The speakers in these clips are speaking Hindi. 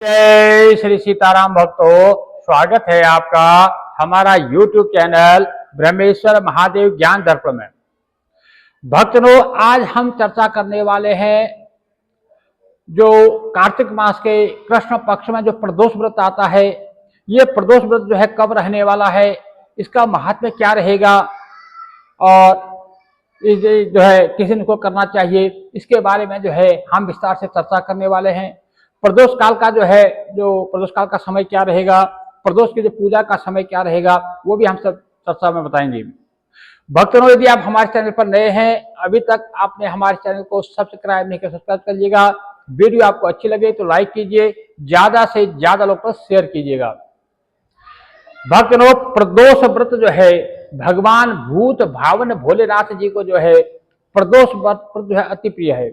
जय श्री सीताराम भक्तों, स्वागत है आपका हमारा YouTube चैनल ब्रह्मेश्वर महादेव ज्ञान दर्पण में। भक्तों, आज हम चर्चा करने वाले हैं जो कार्तिक मास के कृष्ण पक्ष में जो प्रदोष व्रत आता है, ये प्रदोष व्रत जो है कब रहने वाला है, इसका महात्म्य क्या रहेगा और इस जो है किस दिन को करना चाहिए, इसके बारे में जो है हम विस्तार से चर्चा करने वाले हैं। प्रदोष काल का जो है प्रदोष काल का समय क्या रहेगा, प्रदोष की जो पूजा का समय क्या रहेगा, वो भी हम सब चर्चा में बताएंगे। भक्तों, यदि आप हमारे चैनल पर नए हैं, अभी तक आपने हमारे चैनल को सब्सक्राइब नहीं किया, सब्सक्राइब कर लीजिएगा। वीडियो आपको अच्छी लगे तो लाइक कीजिए, ज्यादा से ज्यादा लोग पर शेयर कीजिएगा। भक्तों, प्रदोष व्रत जो है भगवान भूत भावन भोलेनाथ जी को जो है प्रदोष व्रत जो है अति प्रिय है।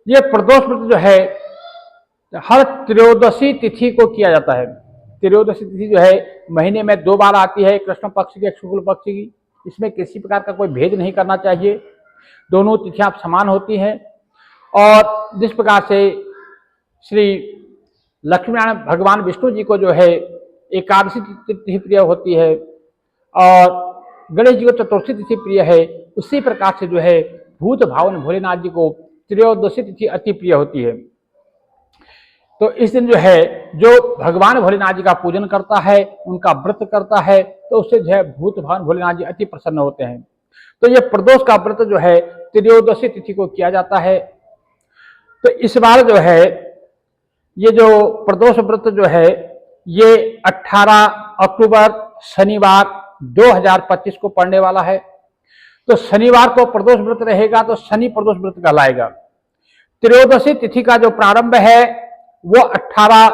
ये प्रदोष व्रत जो है हर त्रयोदशी तिथि को किया जाता है। त्रयोदशी तिथि जो है महीने में 2 बार आती है, कृष्ण पक्ष की, शुक्ल पक्ष की। इसमें किसी प्रकार का कोई भेद नहीं करना चाहिए, दोनों तिथियां समान होती हैं। और जिस प्रकार से श्री लक्ष्मीनारायण भगवान विष्णु जी को जो है एकादशी तिथि प्रिय होती है और गणेश जी को चतुर्थी तिथि प्रिय है, उसी प्रकार से जो है भूत भावन भोलेनाथ जी को त्रयोदशी तिथि अति प्रिय होती है। तो इस दिन जो है जो भगवान भोलेनाथ जी का पूजन करता है, उनका व्रत करता है, तो उससे जो है भूत भावन भोलेनाथ जी अति प्रसन्न होते हैं। तो ये प्रदोष का व्रत जो है त्रयोदशी तिथि को किया जाता है। तो इस बार जो है ये जो प्रदोष व्रत जो है ये 18 अक्टूबर शनिवार 2025 को पड़ने वाला है। तो शनिवार को प्रदोष व्रत रहेगा, तो शनि प्रदोष व्रत कहलाएगा। त्रयोदशी तिथि का जो प्रारंभ है वो 18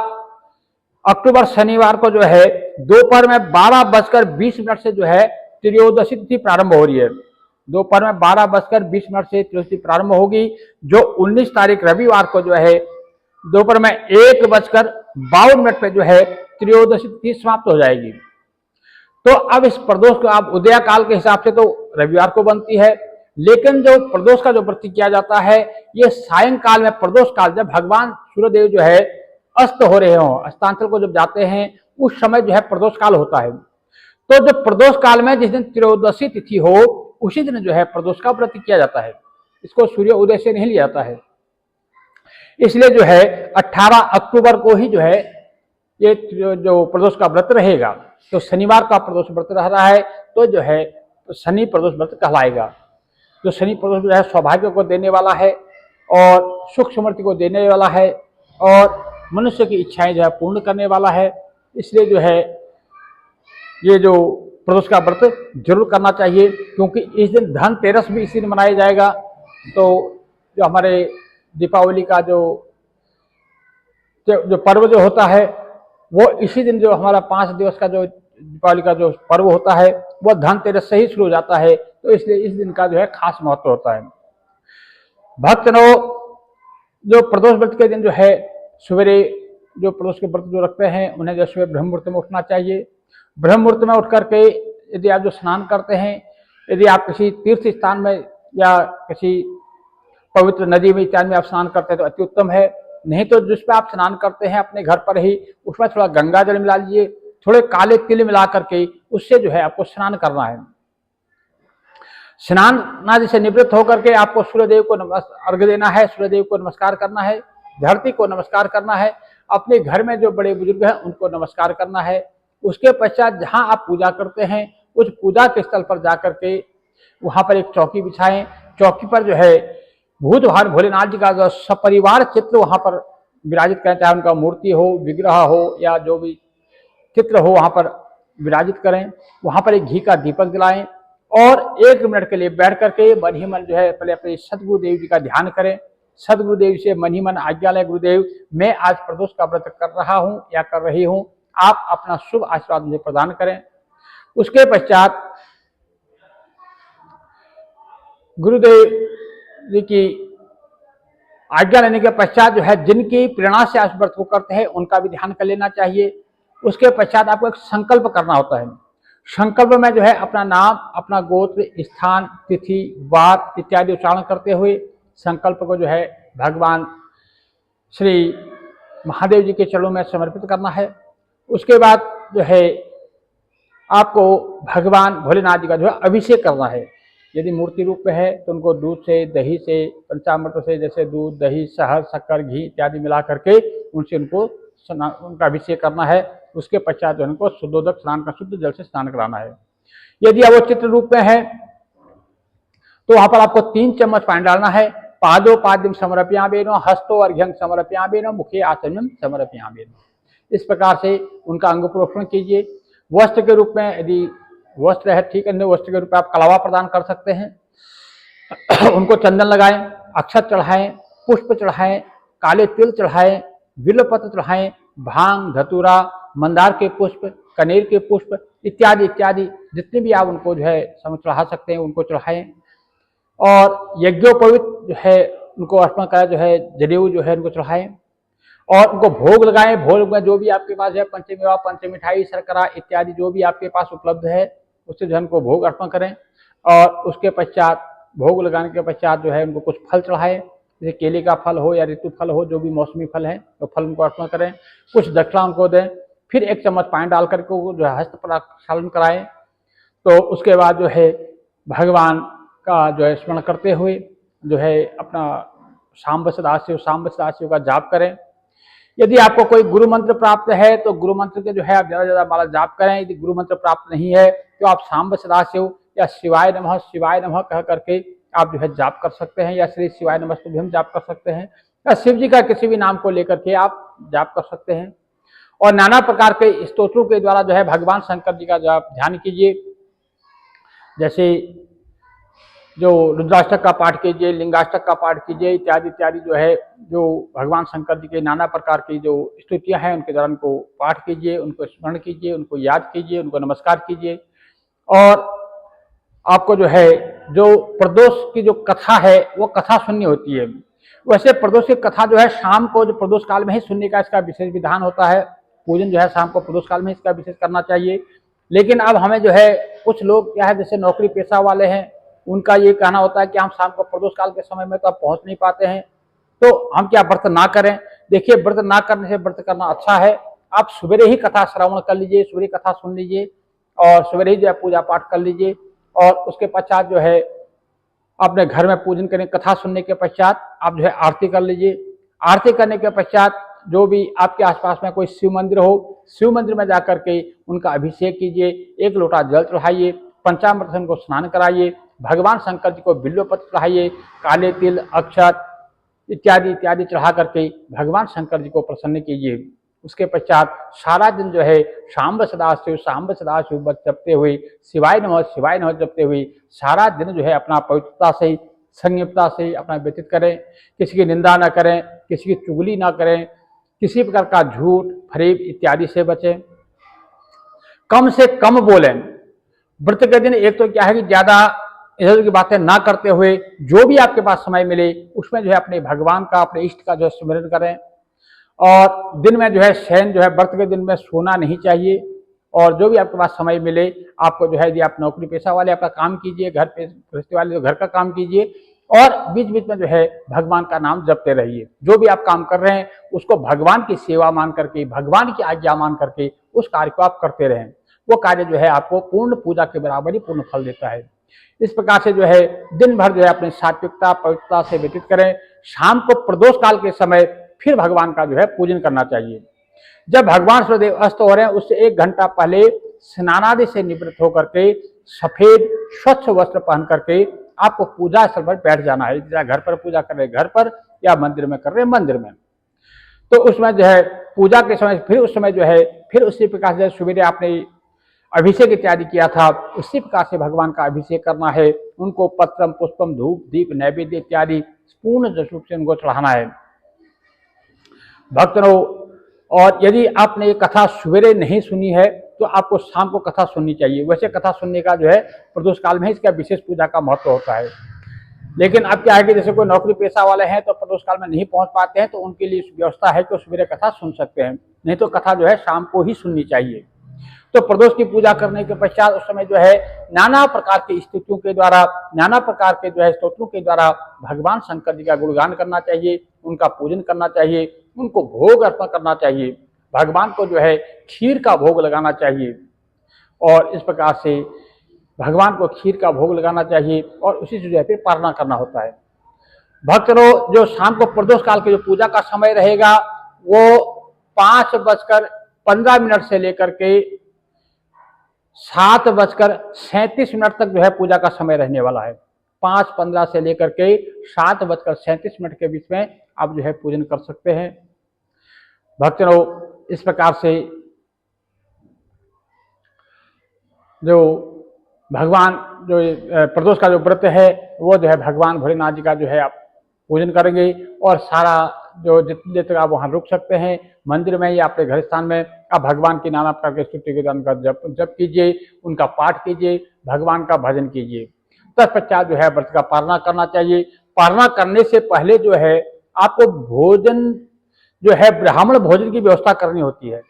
अक्टूबर शनिवार को जो है दोपहर में 12:20 से जो है त्रयोदशी तिथि प्रारंभ हो रही है। दोपहर में 12:20 से त्रयोदशी प्रारंभ होगी, जो 19 तारीख रविवार को जो है दोपहर में 1:52 पे जो है त्रयोदशी तिथि समाप्त हो जाएगी। तो अब इस प्रदोष को आप उदय काल के हिसाब से तो रविवार को बनती है, लेकिन जो प्रदोष का जो व्रत किया जाता है ये सायंकाल में प्रदोष काल, जब भगवान सूर्यदेव जो है अस्त हो रहे हों, अस्तांचल को जब जाते हैं, उस समय जो है प्रदोष काल होता है। तो जो प्रदोष काल में जिस दिन त्रयोदशी तिथि हो, उसी दिन जो है प्रदोष का व्रत किया जाता है। इसको सूर्य उदय से नहीं लिया जाता है। इसलिए जो है 18 अक्टूबर को ही जो है ये जो प्रदोष का व्रत रहेगा। तो शनिवार का प्रदोष व्रत रह रहा है, तो जो है शनि प्रदोष व्रत कहलाएगा। जो शनि प्रदोष जो है सौभाग्य को देने वाला है और सुख समृद्धि को देने वाला है और मनुष्य की इच्छाएं जो है पूर्ण करने वाला है। इसलिए जो है ये जो प्रदोष का व्रत जरूर करना चाहिए, क्योंकि इस दिन धनतेरस भी इसी दिन मनाया जाएगा। तो जो हमारे दीपावली का जो पर्व जो होता है वो इसी दिन, जो हमारा 5 दिवस का जो दीपावली का जो पर्व होता है वो धनतेरस से ही शुरू हो जाता है। तो इसलिए इस दिन का जो है खास महत्व होता है। भक्तों, जो प्रदोष व्रत के दिन जो है सवेरे जो प्रदोष के व्रत जो रखते हैं उन्हें जो सुबह ब्रह्म मुहूर्त में उठना चाहिए। ब्रह्म मुहूर्त में उठ करके यदि आप जो स्नान करते हैं, यदि आप किसी तीर्थ स्थान में या किसी पवित्र नदी में इत्यादि में आप स्नान करते हैं तो अति उत्तम है। नहीं तो जिस पे आप स्नान करते हैं अपने घर पर ही, उसमें थोड़ा गंगा जल मिला लीजिए, थोड़े काले तिल मिला करके उससे जो है आपको स्नान करना है। स्नान आदि से निवृत्त होकर के आपको सूर्यदेव को अर्घ्य देना है, सूर्यदेव को नमस्कार करना है, धरती को नमस्कार करना है, अपने घर में जो बड़े बुजुर्ग हैं उनको नमस्कार करना है। उसके पश्चात जहां आप पूजा करते हैं उस पूजा के स्थल पर जाकर के वहां पर एक चौकी बिछाएं। चौकी पर जो है भूत भावन भोलेनाथ जी का जो सपरिवार चित्र वहां पर विराजित करें, चाहे उनका मूर्ति हो, विग्रह हो या जो भी चित्र हो वहां पर विराजित करें। वहां पर एक घी का दीपक जलाएं और 1 मिनट के लिए बैठ करके मन ही मन जो है पहले अपने सदगुरुदेव जी का ध्यान करें। सदगुरुदेव से मन ही मन आज्ञा लें, गुरुदेव मैं आज प्रदोष का व्रत कर रहा हूं या कर रही हूं, आप अपना शुभ आशीर्वाद मुझे प्रदान करें। उसके पश्चात गुरुदेव जी की आज्ञा लेने के पश्चात जो है जिनकी प्रेरणा से आप व्रत को करते हैं उनका भी ध्यान कर लेना चाहिए। उसके पश्चात आपको एक संकल्प करना होता है। संकल्प में जो है अपना नाम, अपना गोत्र, स्थान, तिथि, वार इत्यादि उच्चारण करते हुए संकल्प को जो है भगवान श्री महादेव जी के चरणों में समर्पित करना है। उसके बाद जो है आपको भगवान भोलेनाथ जी का जो है अभिषेक करना है। यदि मूर्ति रूप में है तो उनको दूध से, दही से, पंचामृत से, जैसे दूध, दही, शहद, शक्कर, घी इत्यादि मिला करके उनसे उनका अभिषेक करना है। उसके पश्चात जो उनको शुद्धोदक स्नान का शुद्ध जल से स्नान कराना है। यदि वो चित्र रूप में है तो वहां पर आपको 3 चम्मच पानी डालना है। पादो पाद्यम समर्पयामेनो, हस्तो अर्घ्यं समर्पयामेनो, मुखे आचमनम समर्पयामेनो। इस प्रकार से उनका अंग प्रोक्षण कीजिए। वस्त्र के रूप में यदि वस्त्र है, ठीक है, वस्त्र के रूप में आप कलावा प्रदान कर सकते हैं। उनको चंदन लगाएं, अक्षत चढ़ाएं, पुष्प चढ़ाएं, काले तिल चढ़ाएं, बिल्वपत्र चढ़ाएं, भांग, धतूरा, मंदार के पुष्प, कनेर के पुष्प इत्यादि इत्यादि जितने भी आप उनको जो है चढ़ा सकते हैं उनको चढ़ाएं। और यज्ञोपवीत जो है उनको अर्पण करें, जो है जनेऊ जो है उनको चढ़ाएं और उनको भोग लगाएं। भोग में जो भी आपके पास है, पंचमेवा, पंचमिठाई, शर्करा इत्यादि जो भी आपके पास उपलब्ध है उससे जो है उनको भोग अर्पण करें। और उसके पश्चात भोग लगाने के पश्चात जो है उनको कुछ फल चढ़ाएं, जैसे केले का फल हो या ऋतु फल हो, जो भी मौसमी फल है तो फल उनको अर्पण करें। कुछ दक्षिणा उनको दें। फिर 1 चम्मच पानी डाल करके वो जो है हस्त प्रक्षालन कराएं। तो उसके बाद जो है भगवान का जो है स्मरण करते हुए जो है अपना सांब सदाशिव का जाप करें। यदि आपको कोई गुरु मंत्र प्राप्त है तो गुरु मंत्र के जो है आप ज़्यादा से ज़्यादा माला जाप करें। यदि गुरु मंत्र प्राप्त नहीं है तो आप सांब सदाशिव या शिवाय नमः कह करके आप जो है जाप कर सकते हैं, या श्री शिवाय नमस्तुभ्यं भी हम जाप कर सकते हैं, या शिव जी का किसी भी नाम को लेकर के आप जाप कर सकते हैं। और नाना प्रकार के स्तोत्रों के द्वारा जो है भगवान शंकर जी का जाप ध्यान कीजिए। जैसे जो रुद्राष्टक का पाठ कीजिए, लिंगाष्टक का पाठ कीजिए इत्यादि इत्यादि जो है जो भगवान शंकर जी के नाना प्रकार की जो स्तुतियां हैं उनके द्वारा उनको पाठ कीजिए, उनको स्मरण कीजिए, उनको याद कीजिए, उनको नमस्कार कीजिए। और आपको जो है जो प्रदोष की जो कथा है वो कथा सुननी होती है। वैसे प्रदोष की कथा जो है शाम को, जो प्रदोष काल में ही सुनने का इसका विशेष विधान होता है। पूजन जो है शाम को प्रदोष काल में इसका विशेष करना चाहिए। लेकिन अब हमें जो है कुछ लोग क्या है, जैसे नौकरी पेशा वाले हैं, उनका ये कहना होता है कि हम शाम को प्रदोष काल के समय में तो आप पहुंच नहीं पाते हैं, तो हम क्या व्रत ना करें। देखिए, व्रत ना करने से व्रत करना अच्छा है। आप सवेरे ही कथा श्रवण कर लीजिए, सवेरे कथा सुन लीजिए और सवेरे ही जो है पूजा पाठ कर लीजिए। और उसके पश्चात जो है अपने घर में पूजन करें। कथा सुनने के पश्चात आप जो है आरती कर लीजिए। आरती करने के पश्चात जो भी आपके आसपास में कोई शिव मंदिर हो, शिव मंदिर में जाकर के उनका अभिषेक कीजिए, 1 लोटा जल चढ़ाइए, पंचामृत से उनको स्नान कराइए, भगवान शंकर जी को बिल्वपत्र चढ़ाइए, काले तिल, अक्षत इत्यादि इत्यादि चढ़ा करके भगवान शंकर जी को प्रसन्न कीजिए। उसके पश्चात सारा दिन जो है सांब सदाशिव जपते हुए, शिवाय नमः जपते हुए सारा दिन जो है अपना पवित्रता से, संयमता से अपना व्यतीत करें। किसी की निंदा ना करें, किसी की चुगली ना करें, किसी प्रकार का झूठ, फरेब इत्यादि से बचें। कम से कम बोलें। व्रत के दिन एक तो क्या है कि ज्यादा इधर की बातें ना करते हुए जो भी आपके पास समय मिले उसमें जो है अपने भगवान का, अपने इष्ट का जो है स्मरण करें। और दिन में जो है शयन जो है व्रत के दिन में सोना नहीं चाहिए। और जो भी आपके पास समय मिले आपको जो है, यदि आप नौकरी पेशा वाले अपना काम कीजिए, घर पे गृहस्थी वाले जो घर का काम कीजिए, और बीच बीच में जो है भगवान का नाम जपते रहिए। जो भी आप काम कर रहे हैं उसको भगवान की सेवा मान करके, भगवान की आज्ञा मान करके उस कार्य को आप करते रहें। वो कार्य जो है आपको पूर्ण पूजा के बराबर ही पूर्ण फल देता है। इस प्रकार से जो है दिन भर जो है अपने सात्विकता, पवित्रता से व्यतीत करें। शाम को प्रदोष काल के समय फिर भगवान का जो है पूजन करना चाहिए। जब भगवान सूर्यदेव अस्त हो रहे हैं उससे 1 घंटा पहले स्नानादि से निवृत्त होकर के सफेद स्वच्छ वस्त्र पहन करके आपको पूजा स्थल पर बैठ जाना है। या घर पर पूजा कर रहे घर पर, या मंदिर में कर रहे मंदिर में। तो उसमें जो है पूजा के समय फिर उस समय जो है फिर उसी प्रकार से सवेरे आपने अभिषेक इत्यादि किया था, उसी प्रकार से भगवान का अभिषेक करना है। उनको पत्रम, पुष्पम, धूप, दीप, नैवेद्य इत्यादि पूर्ण रूप से उनको चढ़ाना है भक्तों। और यदि आपने ये कथा सवेरे नहीं सुनी है तो आपको शाम को कथा सुननी चाहिए। वैसे कथा सुनने का जो है प्रदोष काल में ही इसका विशेष पूजा का महत्व होता है। लेकिन अब क्या है कि जैसे कोई नौकरी पेशा वाले हैं तो प्रदोष काल में नहीं पहुंच पाते हैं, तो उनके लिए व्यवस्था है कि सवेरे कथा सुन सकते हैं, नहीं तो कथा जो है शाम को ही सुननी चाहिए। तो प्रदोष की पूजा करने के पश्चात उस समय जो है नाना प्रकार की स्तुतियों के द्वारा, नाना प्रकार के जो है स्तोत्रों के द्वारा भगवान शंकर जी का गुणगान करना चाहिए, उनका पूजन करना चाहिए, उनको भोग अर्पण करना चाहिए। भगवान को जो है खीर का भोग लगाना चाहिए और इस प्रकार से भगवान को खीर का भोग लगाना चाहिए और उसी से जो है फिर पारणा करना होता है। भक्तों, जो शाम को प्रदोष काल के जो पूजा का समय रहेगा वो 5:15 से लेकर के 7:37 तक जो है पूजा का समय रहने वाला है। 5:15 से लेकर के 7:37 के बीच में आप जो है पूजन कर सकते हैं। भक्तों, इस प्रकार से जो भगवान जो प्रदोष का जो व्रत है वो जो है भगवान भोलेनाथ जी का जो है आप पूजन करेंगे और सारा जो जितनी देर तक आप वहाँ रुक सकते हैं मंदिर में या अपने घर स्थान में आप भगवान की नाना प्रकार के स्तुति कीर्तन का जप कीजिए, उनका पाठ कीजिए, भगवान का भजन कीजिए। तत्पश्चात जो है व्रत का पारणा करना चाहिए। पारणा करने से पहले जो है आपको भोजन जो है ब्राह्मण भोजन की व्यवस्था करनी होती है,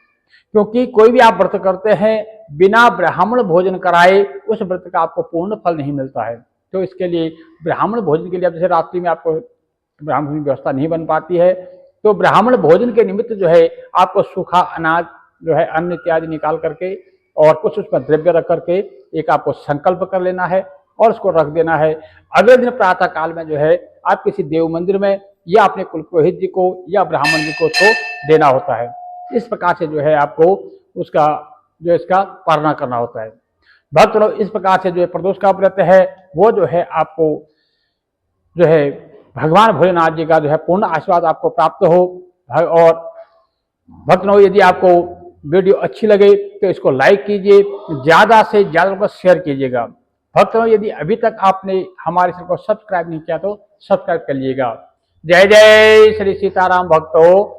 क्योंकि कोई भी आप व्रत करते हैं बिना ब्राह्मण भोजन कराए उस व्रत का आपको पूर्ण फल नहीं मिलता है। तो इसके लिए ब्राह्मण भोजन के लिए, अब जैसे रात्रि में आपको ब्राह्मण भोजन की व्यवस्था नहीं बन पाती है तो ब्राह्मण भोजन के निमित्त जो है आपको सूखा अनाज जो है अन्न इत्यादि निकाल करके और कुछ उसमें द्रव्य रख करके एक आपको संकल्प कर लेना है और उसको रख देना है। अगले दिन प्रातः काल में जो है आप किसी देव मंदिर में या अपने कुलपुरोहित जी को या ब्राह्मण जी को तो देना होता है। इस प्रकार से जो है आपको उसका जो इसका पारणा करना होता है। भक्त लोग, इस प्रकार से जो है प्रदोष का व्रत है वो जो है आपको जो है भगवान भोलेनाथ जी का जो है पूर्ण आशीर्वाद आपको प्राप्त हो। और भक्त लोग, यदि आपको वीडियो अच्छी लगे तो इसको लाइक कीजिए, ज़्यादा से ज़्यादा को शेयर कीजिएगा। भक्त लोग, यदि अभी तक आपने हमारे चैनल को सब्सक्राइब नहीं किया तो सब्सक्राइब कर लीजिएगा। जय जय श्री सीताराम भक्तों।